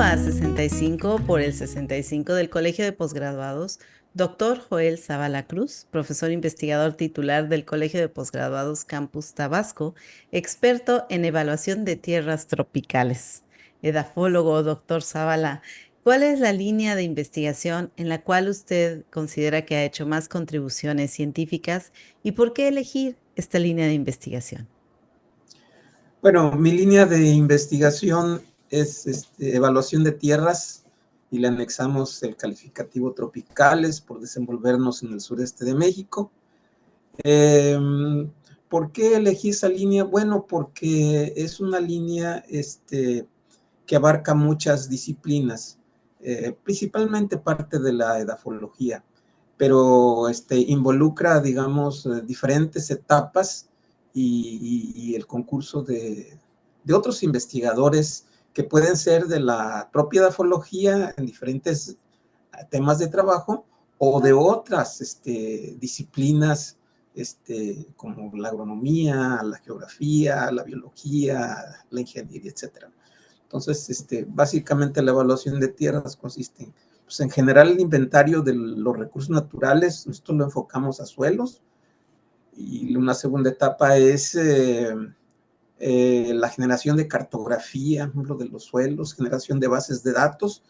a 65 por el 65 del Colegio de Posgraduados, Dr. Joel Zavala Cruz, profesor investigador titular del Colegio de Posgraduados Campus Tabasco, experto en evaluación de tierras tropicales. Edafólogo, doctor Zavala, ¿cuál es la línea de investigación en la cual usted considera que ha hecho más contribuciones científicas y por qué elegir esta línea de investigación? Bueno, mi línea de investigación es evaluación de tierras y le anexamos el calificativo tropicales por desenvolvernos en el sureste de México. ¿Por qué elegí esa línea? Bueno, porque es una línea que abarca muchas disciplinas, principalmente parte de la edafología, pero involucra, digamos, diferentes etapas y el concurso de otros investigadores que pueden ser de la propia edafología en diferentes temas de trabajo o de otras disciplinas como la agronomía, la geografía, la biología, la ingeniería, etcétera. Entonces, básicamente la evaluación de tierras consiste pues, en generar el inventario de los recursos naturales. Nosotros lo enfocamos a suelos, y una segunda etapa es la generación de cartografía, por ejemplo, de los suelos, generación de bases de datos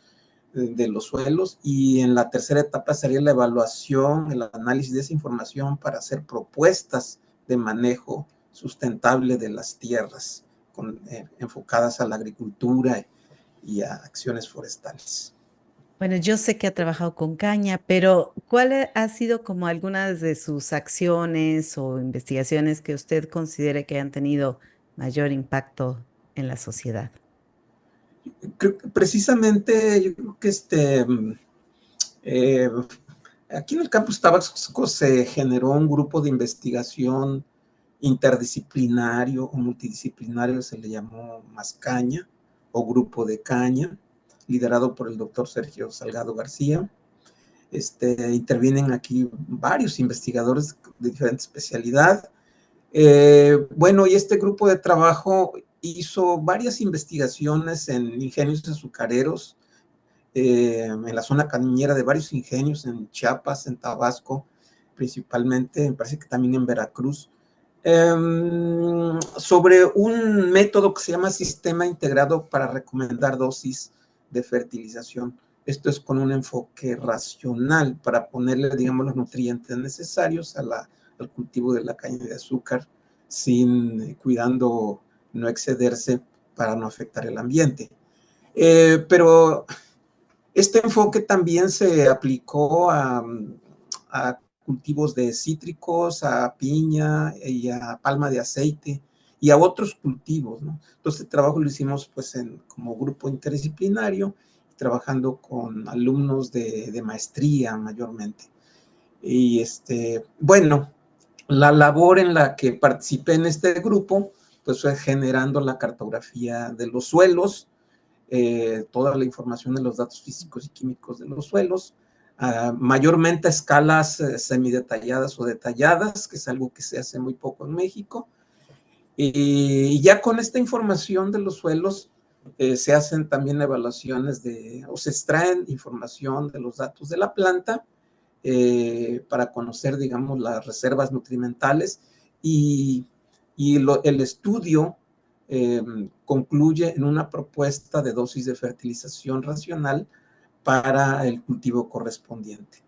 de los suelos, y en la tercera etapa sería la evaluación, el análisis de esa información para hacer propuestas de manejo sustentable de las tierras enfocadas a la agricultura y a acciones forestales. Bueno, yo sé que ha trabajado con caña, pero ¿cuál ha sido como algunas de sus acciones o investigaciones que usted considere que han tenido mayor impacto en la sociedad? Precisamente yo creo que eh, aquí en el campus Tabasco se generó un grupo de investigación interdisciplinario o multidisciplinario, se le llamó Más Caña o Grupo de Caña, liderado por el doctor Sergio Salgado García. Intervienen aquí varios investigadores de diferente especialidad. Bueno, y este grupo de trabajo hizo varias investigaciones en ingenios azucareros, en la zona cañera de varios ingenios, en Chiapas, en Tabasco, principalmente, me parece que también en Veracruz, sobre un método que se llama sistema integrado para recomendar dosis de fertilización. Esto es con un enfoque racional para ponerle, digamos, los nutrientes necesarios al cultivo de la caña de azúcar, sin cuidando no excederse para no afectar el ambiente. Pero este enfoque también se aplicó a cultivos de cítricos, a piña y a palma de aceite y a otros cultivos, ¿no? Entonces, el trabajo lo hicimos pues como grupo interdisciplinario, trabajando con alumnos de maestría mayormente. Y bueno, la labor en la que participé en este grupo pues fue generando la cartografía de los suelos, toda la información de los datos físicos y químicos de los suelos, mayormente a escalas semidetalladas o detalladas, que es algo que se hace muy poco en México. Y ya con esta información de los suelos se hacen también evaluaciones o se extraen información de los datos de la planta para conocer, digamos, las reservas nutrimentales, y, el estudio concluye en una propuesta de dosis de fertilización racional para el cultivo correspondiente.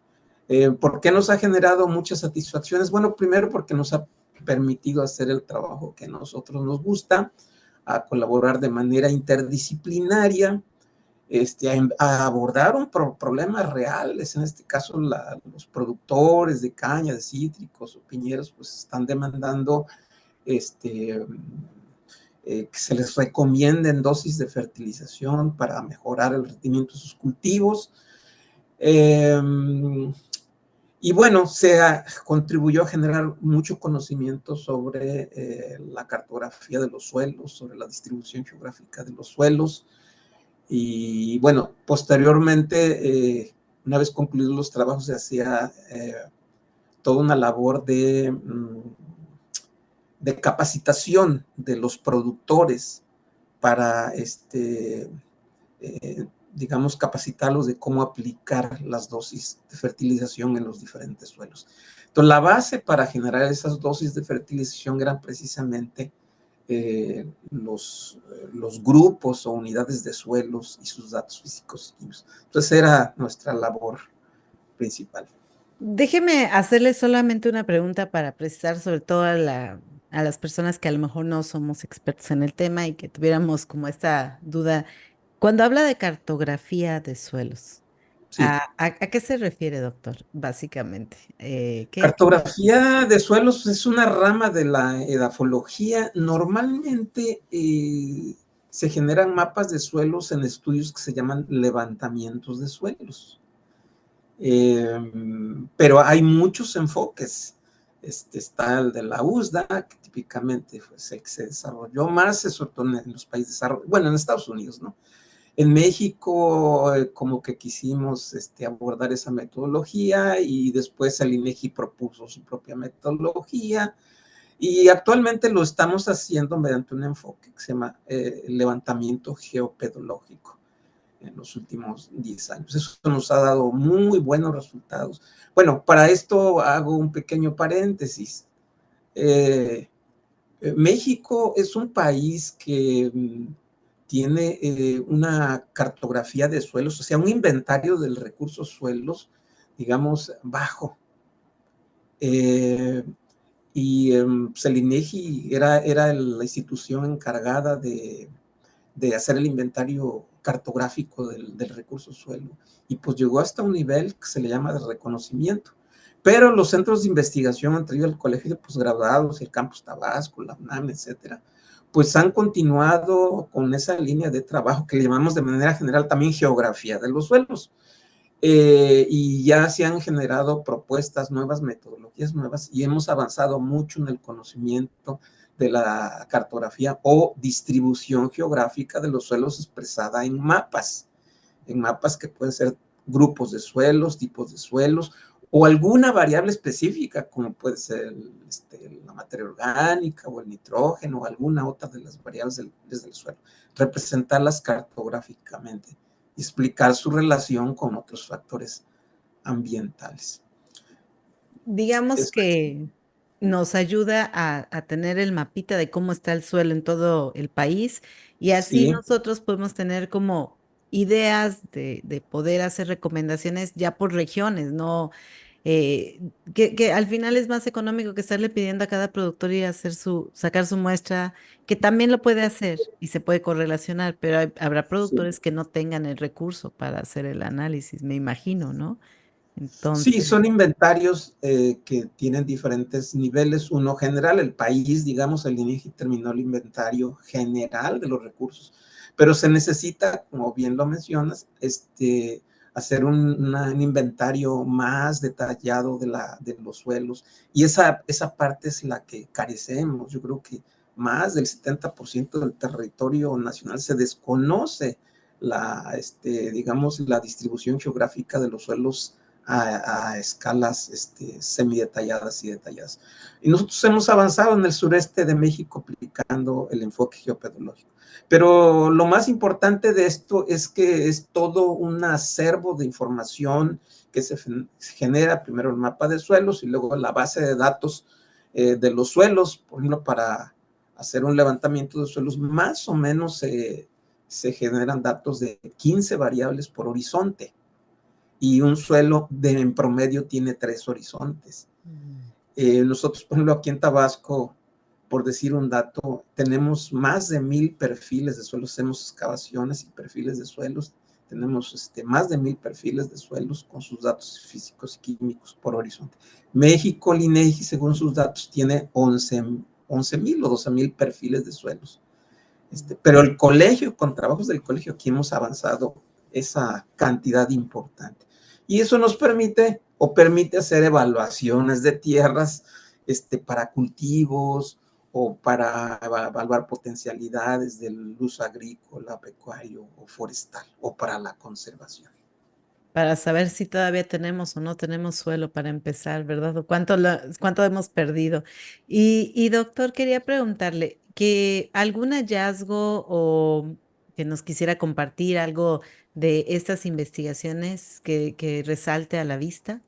¿Por qué nos ha generado muchas satisfacciones? Bueno, primero porque nos ha permitido hacer el trabajo que a nosotros nos gusta, a colaborar de manera interdisciplinaria, a abordar problemas reales. En este caso, los productores de caña, de cítricos o piñeros, pues están demandando que se les recomienden dosis de fertilización para mejorar el rendimiento de sus cultivos. Y bueno, contribuyó a generar mucho conocimiento sobre la cartografía de los suelos, sobre la distribución geográfica de los suelos. Y bueno, posteriormente, una vez concluidos los trabajos, se hacía toda una labor de capacitación de los productores para digamos, capacitarlos de cómo aplicar las dosis de fertilización en los diferentes suelos. Entonces, la base para generar esas dosis de fertilización eran precisamente los grupos o unidades de suelos y sus datos físicos y químicos. Entonces, era nuestra labor principal. Déjeme hacerle solamente una pregunta para precisar sobre todo a las personas que a lo mejor no somos expertos en el tema y que tuviéramos como esta duda. Cuando habla de cartografía de suelos, Sí. ¿a qué se refiere, doctor? Básicamente, ¿qué Cartografía de suelos es una rama de la edafología. Normalmente se generan mapas de suelos en estudios que se llaman levantamientos de suelos. Pero hay muchos enfoques. Está el de la USDA, que típicamente pues, se desarrolló más, sobre todo en los países desarrollados, bueno, en Estados Unidos, ¿no? En México, como que quisimos abordar esa metodología y después el INEGI propuso su propia metodología y actualmente lo estamos haciendo mediante un enfoque que se llama levantamiento geopedológico en los últimos 10 años. Eso nos ha dado muy buenos resultados. Bueno, para esto hago un pequeño paréntesis. México es un país que tiene una cartografía de suelos, o sea, un inventario del recurso suelos, digamos, bajo. Y pues el INEGI era la institución encargada de hacer el inventario cartográfico del recurso suelo. Y pues llegó hasta un nivel que se le llama de reconocimiento. Pero los centros de investigación, entre ellos el Colegio de Posgraduados, el Campus Tabasco, la UNAM, etcétera, pues han continuado con esa línea de trabajo que le llamamos de manera general también geografía de los suelos. Y ya se han generado propuestas nuevas, metodologías nuevas, y hemos avanzado mucho en el conocimiento de la cartografía o distribución geográfica de los suelos expresada en mapas que pueden ser grupos de suelos, tipos de suelos, o alguna variable específica, como puede ser la materia orgánica o el nitrógeno o alguna otra de las variables del suelo, representarlas cartográficamente y explicar su relación con otros factores ambientales. digamos Eso que nos ayuda a tener el mapita de cómo está el suelo en todo el país y así sí, nosotros podemos tener como ideas de poder hacer recomendaciones ya por regiones, ¿no? Eh, que al final es más económico que estarle pidiendo a cada productor y hacer sacar su muestra, que también lo puede hacer y se puede correlacionar, pero habrá sí. productores que no tengan el recurso para hacer el análisis, me imagino, ¿no? Sí, Entonces, son inventarios que tienen diferentes niveles. Uno general, el país, digamos, el INEGI terminó el inventario general de los recursos, pero se necesita, como bien lo mencionas, hacer un inventario más detallado de los suelos, y esa parte es la que carecemos. Yo creo que más del 70% del territorio nacional se desconoce digamos, la distribución geográfica de los suelos a escalas semidetalladas y detalladas. Y nosotros hemos avanzado en el sureste de México aplicando el enfoque geopedológico. Pero lo más importante de esto es que es todo un acervo de información que se genera, primero el mapa de suelos y luego la base de datos de los suelos, por ejemplo, para hacer un levantamiento de suelos, más o menos se generan datos de 15 variables por horizonte, y un suelo en promedio tiene 3 horizontes. mm, Nosotros, por ejemplo, aquí en Tabasco, por decir un dato, tenemos más de 1000 perfiles de suelos, hacemos excavaciones y perfiles de suelos, tenemos más de 1000 perfiles de suelos con sus datos físicos y químicos por horizonte. México, el INEGI, según sus datos, tiene 11,000 o 12,000 perfiles de suelos. Pero el colegio, con trabajos del colegio, aquí hemos avanzado esa cantidad importante. Y eso nos permite o permite hacer evaluaciones de tierras para cultivos o para evaluar potencialidades del uso agrícola, pecuario o forestal o para la conservación. para saber si todavía tenemos o no tenemos suelo para empezar, ¿verdad? O cuánto hemos perdido. Y doctor, quería preguntarle que algún hallazgo o que nos quisiera compartir algo de estas investigaciones que resalte a la vista?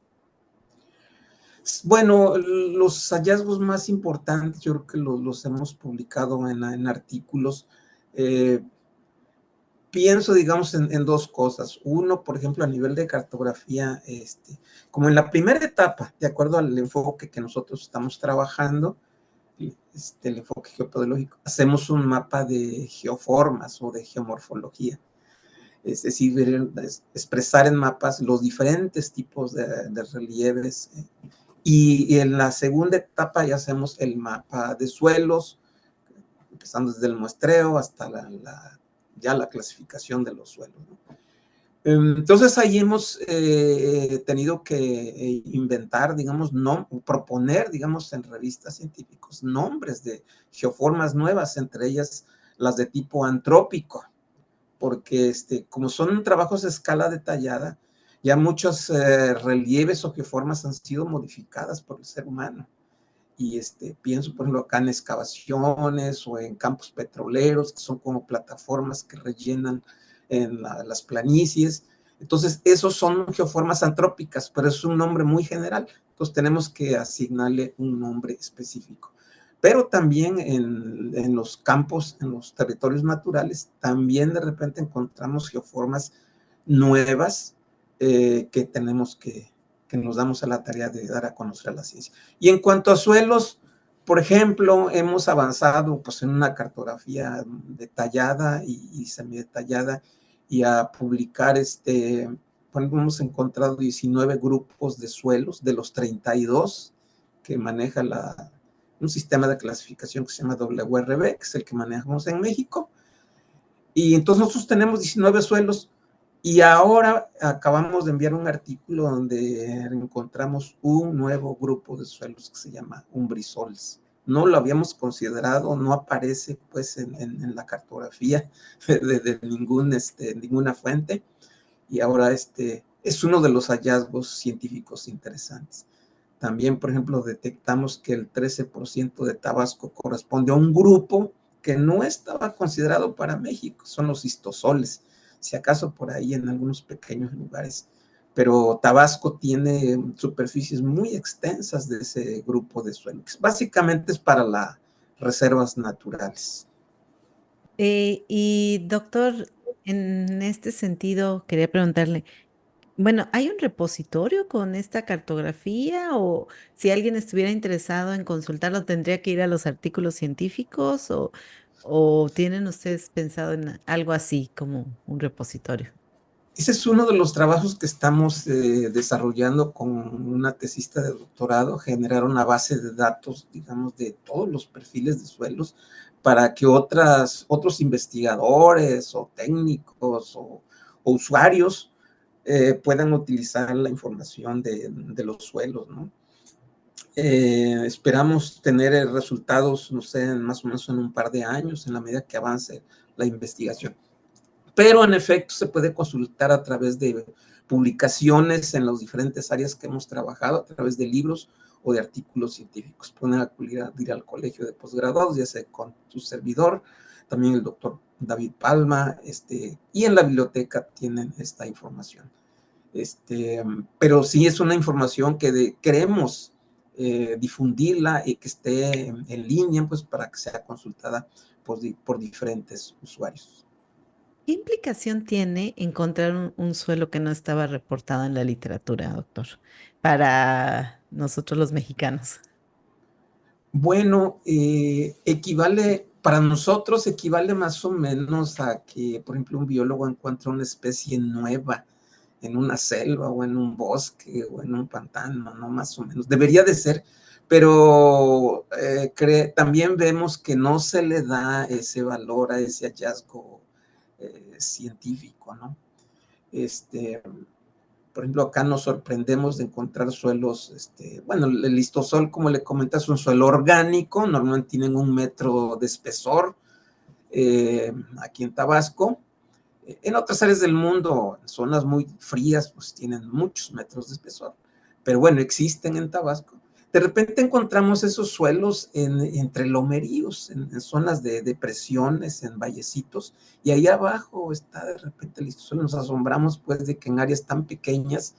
Bueno, los hallazgos más importantes yo creo que los hemos publicado en artículos. Eh, Pienso, digamos, en dos cosas. Uno, por ejemplo, a nivel de cartografía, como en la primera etapa, de acuerdo al enfoque que nosotros estamos trabajando, el enfoque geopodológico, hacemos un mapa de geoformas o de geomorfología. Es decir, expresar en mapas los diferentes tipos de relieves. Y en la segunda etapa ya hacemos el mapa de suelos, empezando desde el muestreo hasta ya la clasificación de los suelos, ¿no? Entonces ahí hemos tenido que inventar, digamos, proponer, digamos, en revistas científicas nombres de geoformas nuevas, entre ellas las de tipo antrópico, porque como son trabajos a escala detallada, ya muchos relieves o geoformas han sido modificadas por el ser humano. Y pienso, por ejemplo, acá en excavaciones o en campos petroleros, que son como plataformas que rellenan en las planicies. Entonces, esos son geoformas antrópicas, pero es un nombre muy general. Entonces, tenemos que asignarle un nombre específico. Pero también en los campos, en los territorios naturales, también de repente encontramos geoformas nuevas que tenemos que nos damos a la tarea de dar a conocer a la ciencia. Y en cuanto a suelos, por ejemplo, hemos avanzado pues, en una cartografía detallada y semidetallada y a publicar, hemos encontrado 19 grupos de suelos de los 32 que maneja un sistema de clasificación que se llama WRB, que es el que manejamos en México. Y entonces nosotros tenemos 19 suelos y ahora acabamos de enviar un artículo donde encontramos un nuevo grupo de suelos que se llama umbrisols. No lo habíamos considerado, no aparece pues en la cartografía de ninguna fuente y ahora es uno de los hallazgos científicos interesantes. También, por ejemplo, detectamos que el 13% de Tabasco corresponde a un grupo que no estaba considerado para México, son los histosoles, si acaso por ahí en algunos pequeños lugares, pero Tabasco tiene superficies muy extensas de ese grupo de suelo, que básicamente es para las reservas naturales. Y doctor, en este sentido, quería preguntarle, bueno, ¿hay un repositorio con esta cartografía o si alguien estuviera interesado en consultarlo, tendría que ir a los artículos científicos o tienen ustedes pensado en algo así como un repositorio? Ese es uno de los trabajos que estamos desarrollando con una tesista de doctorado, generar una base de datos, digamos, de todos los perfiles de suelos para que otros investigadores o técnicos o usuarios puedan utilizar la información de los suelos, ¿no? Esperamos tener resultados, no sé, más o menos en un par de años, en la medida que avance la investigación. Pero en efecto se puede consultar a través de publicaciones en las diferentes áreas que hemos trabajado, a través de libros o de artículos científicos. Pueden acudir al colegio de posgraduados, ya sea con su servidor, también el doctor David Palma, y en la biblioteca tienen esta información. Pero sí es una información que queremos difundirla y que esté en línea, pues para que sea consultada por diferentes usuarios. ¿Qué implicación tiene encontrar un suelo que no estaba reportado en la literatura, doctor, para nosotros los mexicanos? Bueno, para nosotros equivale más o menos a que, por ejemplo, un biólogo encuentra una especie nueva en una selva o en un bosque o en un pantano, ¿no? Más o menos. Debería de ser, pero también vemos que no se le da ese valor a ese hallazgo científico, ¿no? Por ejemplo, acá nos sorprendemos de encontrar suelos, bueno, el listosol, como le comentas, es un suelo orgánico, normalmente tienen 1 metro de espesor, aquí en Tabasco. En otras áreas del mundo, en zonas muy frías, pues tienen muchos metros de espesor, pero bueno, existen en Tabasco. de repente encontramos esos suelos entre lomeríos, en zonas de depresiones, en vallecitos, y ahí abajo está de repente el suelo. Nos asombramos pues de que en áreas tan pequeñas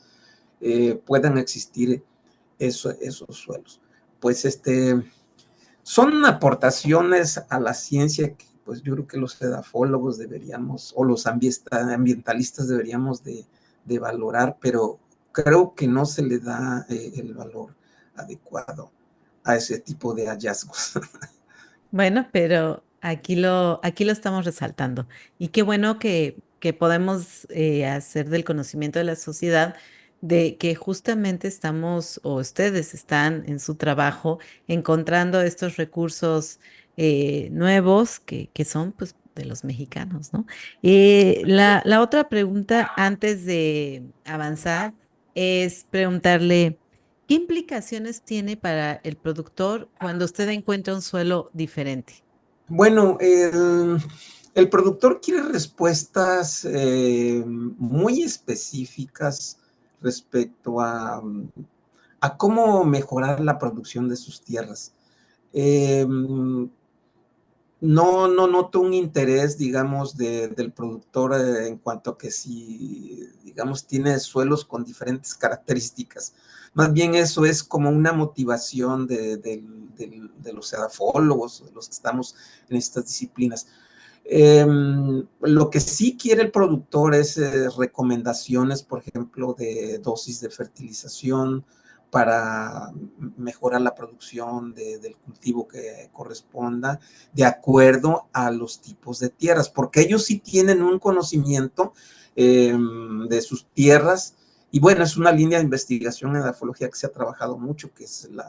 puedan existir esos suelos. Pues son aportaciones a la ciencia que pues yo creo que los edafólogos deberíamos, o los ambientalistas deberíamos de valorar, pero creo que no se le da el valor adecuado a ese tipo de hallazgos. Bueno, pero aquí lo estamos resaltando. Y qué bueno que podemos hacer del conocimiento de la sociedad de que justamente estamos, o ustedes están en su trabajo encontrando estos recursos nuevos que son pues de los mexicanos, ¿no? La otra pregunta antes de avanzar es preguntarle. ¿Qué implicaciones tiene para el productor cuando usted encuentra un suelo diferente? Bueno, el productor quiere respuestas muy específicas respecto a cómo mejorar la producción de sus tierras. Eh, no noto un interés, digamos, del productor en cuanto a que si, digamos, tiene suelos con diferentes características. Más bien eso es como una motivación de los edafólogos, de los que estamos en estas disciplinas. Lo que sí quiere el productor es recomendaciones, por ejemplo, de dosis de fertilización para mejorar la producción del cultivo que corresponda, de acuerdo a los tipos de tierras, porque ellos sí tienen un conocimiento de sus tierras, y bueno, es una línea de investigación en la edafología que se ha trabajado mucho, que es la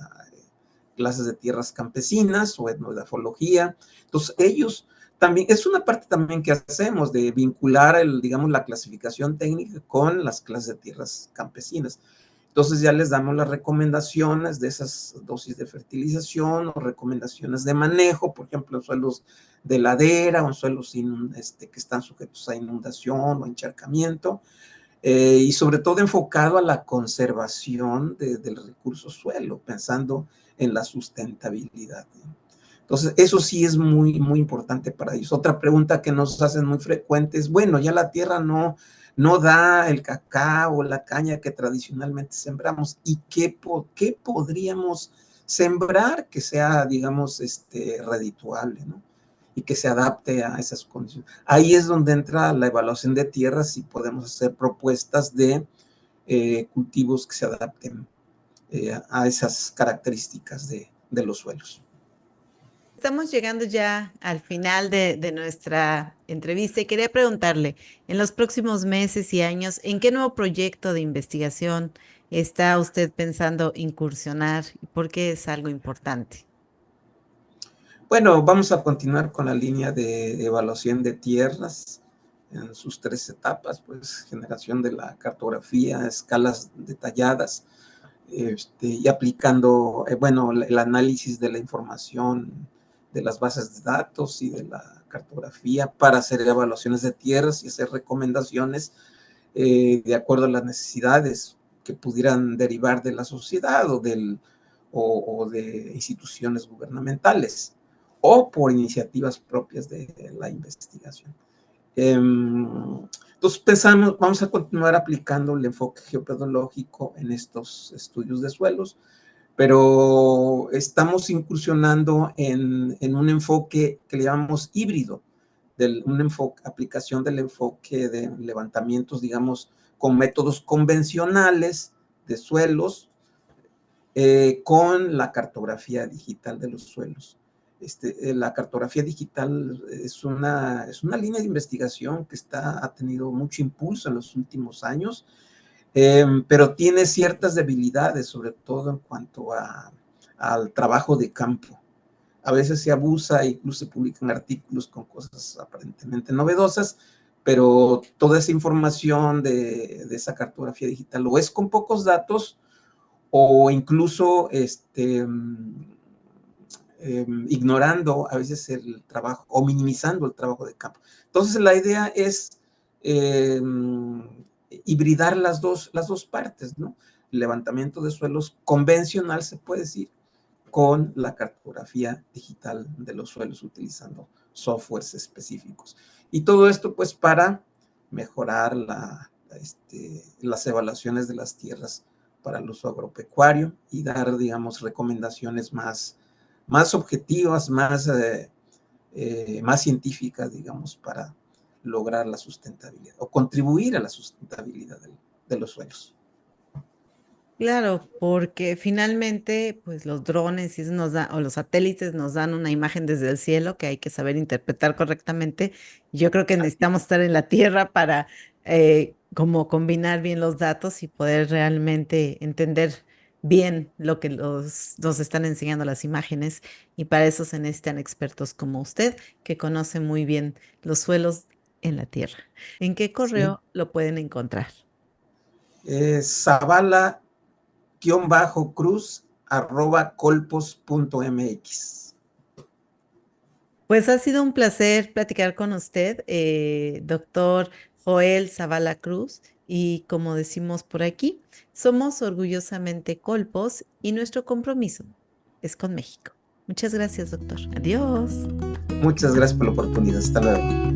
clases de tierras campesinas o etnoedafología. Entonces, ellos también, es una parte también que hacemos de vincular, digamos, la clasificación técnica con las clases de tierras campesinas. Entonces ya les damos las recomendaciones de esas dosis de fertilización o recomendaciones de manejo, por ejemplo, en suelos de ladera o en suelos que están sujetos a inundación o encharcamiento, y sobre todo enfocado a la conservación del recurso suelo, pensando en la sustentabilidad, ¿no? Entonces, eso sí es muy, muy importante para ellos. Otra pregunta que nos hacen muy frecuente es, bueno, ya la tierra no da el cacao o la caña que tradicionalmente sembramos, ¿y qué podríamos sembrar que sea, digamos, redituable, ¿no? Y que se adapte a esas condiciones. Ahí es donde entra la evaluación de tierras y podemos hacer propuestas de cultivos que se adapten a esas características de los suelos. Estamos llegando ya al final de nuestra entrevista y quería preguntarle, en los próximos meses y años, ¿en qué nuevo proyecto de investigación está usted pensando incursionar y por qué es algo importante? Bueno, vamos a continuar con la línea de evaluación de tierras en sus tres etapas, pues generación de la cartografía, escalas detalladas, y aplicando, bueno, el análisis de la información de las bases de datos y de la cartografía para hacer evaluaciones de tierras y hacer recomendaciones de acuerdo a las necesidades que pudieran derivar de la sociedad o de instituciones gubernamentales o por iniciativas propias de la investigación. Entonces pensamos, vamos a continuar aplicando el enfoque geopedológico en estos estudios de suelos, pero estamos incursionando en un enfoque que le llamamos híbrido, aplicación del enfoque de levantamientos, digamos, con métodos convencionales de suelos, con la cartografía digital de los suelos. La cartografía digital es una línea de investigación que ha tenido mucho impulso en los últimos años, pero tiene ciertas debilidades, sobre todo en cuanto al trabajo de campo. A veces se abusa e incluso se publican artículos con cosas aparentemente novedosas, pero toda esa información de esa cartografía digital o es con pocos datos o incluso ignorando a veces el trabajo o minimizando el trabajo de campo. Entonces la idea es hibridar las dos partes, ¿no? levantamiento de suelos convencional, se puede decir, con la cartografía digital de los suelos utilizando softwares específicos. Y todo esto pues para mejorar las evaluaciones de las tierras para el uso agropecuario y dar, digamos, recomendaciones más objetivas, más científicas, digamos, para lograr la sustentabilidad o contribuir a la sustentabilidad de los suelos. Claro, porque finalmente, pues los drones y eso o los satélites nos dan una imagen desde el cielo que hay que saber interpretar correctamente. Yo creo que necesitamos estar en la tierra para como combinar bien los datos y poder realmente entender bien lo que nos están enseñando las imágenes. Y para eso se necesitan expertos como usted, que conoce muy bien los suelos en la tierra. ¿En qué Sí. correo lo pueden encontrar? Zavala-cruz@colpos.mx. Pues ha sido un placer platicar con usted, doctor Joel Zavala Cruz, y como decimos por aquí, somos orgullosamente Colpos y nuestro compromiso es con México. Muchas gracias, doctor. Adiós. Muchas gracias por la oportunidad. Hasta luego.